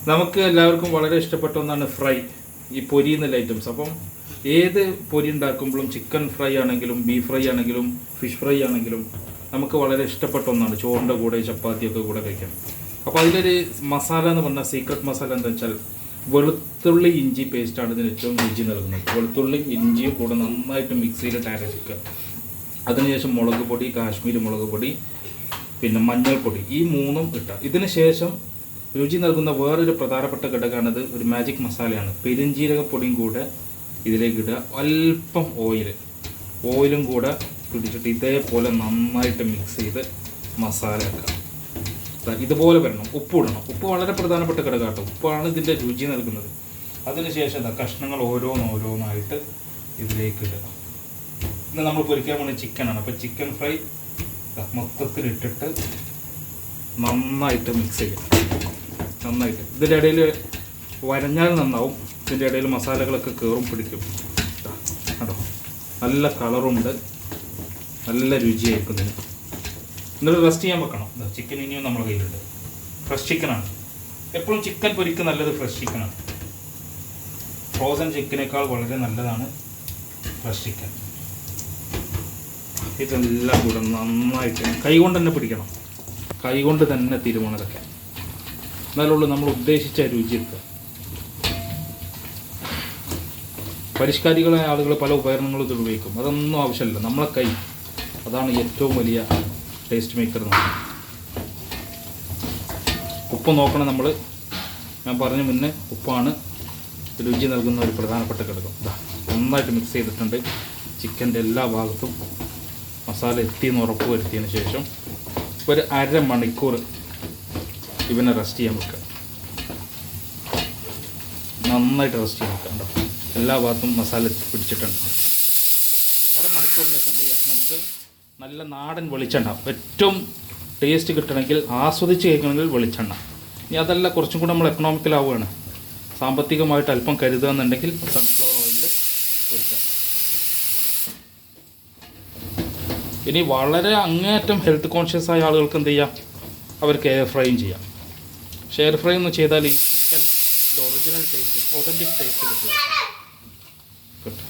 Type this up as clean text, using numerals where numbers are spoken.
നമുക്ക് എല്ലാവർക്കും വളരെ ഇഷ്ടപ്പെട്ട ഒന്നാണ് ഫ്രൈ, ഈ പൊരി എന്നുള്ള ഐറ്റംസ്. അപ്പം ഏത് പൊരി ഉണ്ടാക്കുമ്പോഴും ചിക്കൻ ഫ്രൈ ആണെങ്കിലും ബീഫ് ഫ്രൈ ആണെങ്കിലും ഫിഷ് ഫ്രൈ ആണെങ്കിലും നമുക്ക് വളരെ ഇഷ്ടപ്പെട്ട ഒന്നാണ് ചോറിൻ്റെ കൂടെ ചപ്പാത്തിയൊക്കെ കൂടെ കഴിക്കാം. അപ്പോൾ അതിലൊരു മസാല എന്ന് പറഞ്ഞാൽ സീക്രട്ട് മസാല എന്താ വെച്ചാൽ വെളുത്തുള്ളി ഇഞ്ചി പേസ്റ്റാണ് ഇതിന് ഏറ്റവും രുചി നൽകുന്നത്. വെളുത്തുള്ളി ഇഞ്ചിയും കൂടെ നന്നായിട്ട് മിക്സിയിലിട്ട് അരച്ചിട്ട് അതിനുശേഷം മുളക് പൊടി, കാശ്മീരി മുളക് പൊടി, പിന്നെ മഞ്ഞൾപ്പൊടി, ഈ മൂന്നും ഇട്ടാൽ ഇതിന് ശേഷം രുചി നൽകുന്ന വേറൊരു പ്രധാനപ്പെട്ട ഘടകമാണത് ഒരു മാജിക് മസാലയാണ്. പെരുംജീരകപ്പൊടിയും കൂടെ ഇതിലേക്ക് ഇടുക. അല്പം ഓയിലും കൂടെ പിടിച്ചിട്ട് ഇതേപോലെ നന്നായിട്ട് മിക്സ് ചെയ്ത് മസാല ആക്കുക. ഇതുപോലെ വരണം. ഉപ്പ് ഇടണം. ഉപ്പ് വളരെ പ്രധാനപ്പെട്ട ഘടകമാട്ടോ. ഉപ്പാണ് ഇതിൻ്റെ രുചി നൽകുന്നത്. അതിനുശേഷം കഷ്ണങ്ങൾ ഓരോന്നായിട്ട് ഇതിലേക്ക് ഇടുക. ഇന്ന് നമ്മൾ പൊരിക്കാൻ പോകുന്ന ചിക്കനാണ്. അപ്പോൾ ചിക്കൻ ഫ്രൈ മൊത്തത്തിലിട്ടിട്ട് നന്നായിട്ട് മിക്സ് ചെയ്യാം. നന്നായിട്ട് ഇതിൻ്റെ ഇടയിൽ വരഞ്ഞാൽ നന്നാവും. ഇതിൻ്റെ ഇടയിൽ മസാലകളൊക്കെ കയറും പിടിക്കും കേട്ടോ. നല്ല കളറുണ്ട്, നല്ല രുചിയായിരിക്കും ഇതിന്. എന്നിട്ട് റെസ്റ്റ് ചെയ്യാൻ വെക്കണം. ചിക്കൻ ഇനിയും നമ്മുടെ കയ്യിലുണ്ട്. ഫ്രഷ് ചിക്കനാണ്. എപ്പോഴും ചിക്കൻ പൊരിക്ക് നല്ലത് ഫ്രഷ് ചിക്കനാണ്. ഫ്രോസൺ ചിക്കനേക്കാൾ വളരെ നല്ലതാണ് ഫ്രഷ് ചിക്കൻ. ഇതെല്ലാം കൂടെ നന്നായിട്ട് കൈകൊണ്ട് തന്നെ പിടിക്കണം. കൈകൊണ്ട് തന്നെ തിരുമണതൊക്കെ എന്നാലുള്ളൂ നമ്മൾ ഉദ്ദേശിച്ച രുചി എത്തുക. പരിഷ്കാരികളായ ആളുകൾ പല ഉപകരണങ്ങളും ഇത് ഉപയോഗിക്കും. അതൊന്നും ആവശ്യമില്ല. നമ്മളെ കൈ അതാണ് ഏറ്റവും വലിയ ടേസ്റ്റ് മേക്കർ. ഉപ്പ് നോക്കണം നമ്മൾ. ഞാൻ പറഞ്ഞ മുന്നേ ഉപ്പാണ് രുചി നൽകുന്ന ഒരു പ്രധാനപ്പെട്ട ഘടകം. നന്നായിട്ട് മിക്സ് ചെയ്തിട്ടുണ്ട്. ചിക്കൻ്റെ എല്ലാ ഭാഗത്തും മസാല എത്തിയെന്ന് ഉറപ്പ് വരുത്തിയതിന് ശേഷം ഒരു അരമണിക്കൂർ ഇവനെ റെസ്റ്റ് ചെയ്യാൻ വെക്കുക. നന്നായിട്ട് റെസ്റ്റ് ചെയ്യാൻ വെക്കുക. ഉണ്ടോ എല്ലാ ഭാഗത്തും മസാല പിടിച്ചിട്ടുണ്ട്. അരമണിക്കൂറിന് ശേഷം എന്ത് ചെയ്യുക, നമുക്ക് നല്ല നാടൻ വെളിച്ചെണ്ണ, ഏറ്റവും ടേസ്റ്റ് കിട്ടണമെങ്കിൽ ആസ്വദിച്ച് കഴിക്കണമെങ്കിൽ വെളിച്ചെണ്ണ. ഇനി അതല്ല കുറച്ചും കൂടെ നമ്മൾ എക്കണോമിക്കലാവുകയാണ്, സാമ്പത്തികമായിട്ട് അല്പം കരുതുക എന്നുണ്ടെങ്കിൽ സൺഫ്ലവർ ഓയിൽ ഒഴിക്കാം. ഇനി വളരെ അങ്ങേയറ്റം ഹെൽത്ത് കോൺഷ്യസ് ആയ ആളുകൾക്ക് എന്ത് ചെയ്യാം, അവർക്ക് എയർ ഫ്രൈയും ചെയ്യാം. പക്ഷേ എയർ ഫ്രൈ ഒന്ന് ചെയ്താൽ ഈ chicken original taste, authentic taste കിട്ടും.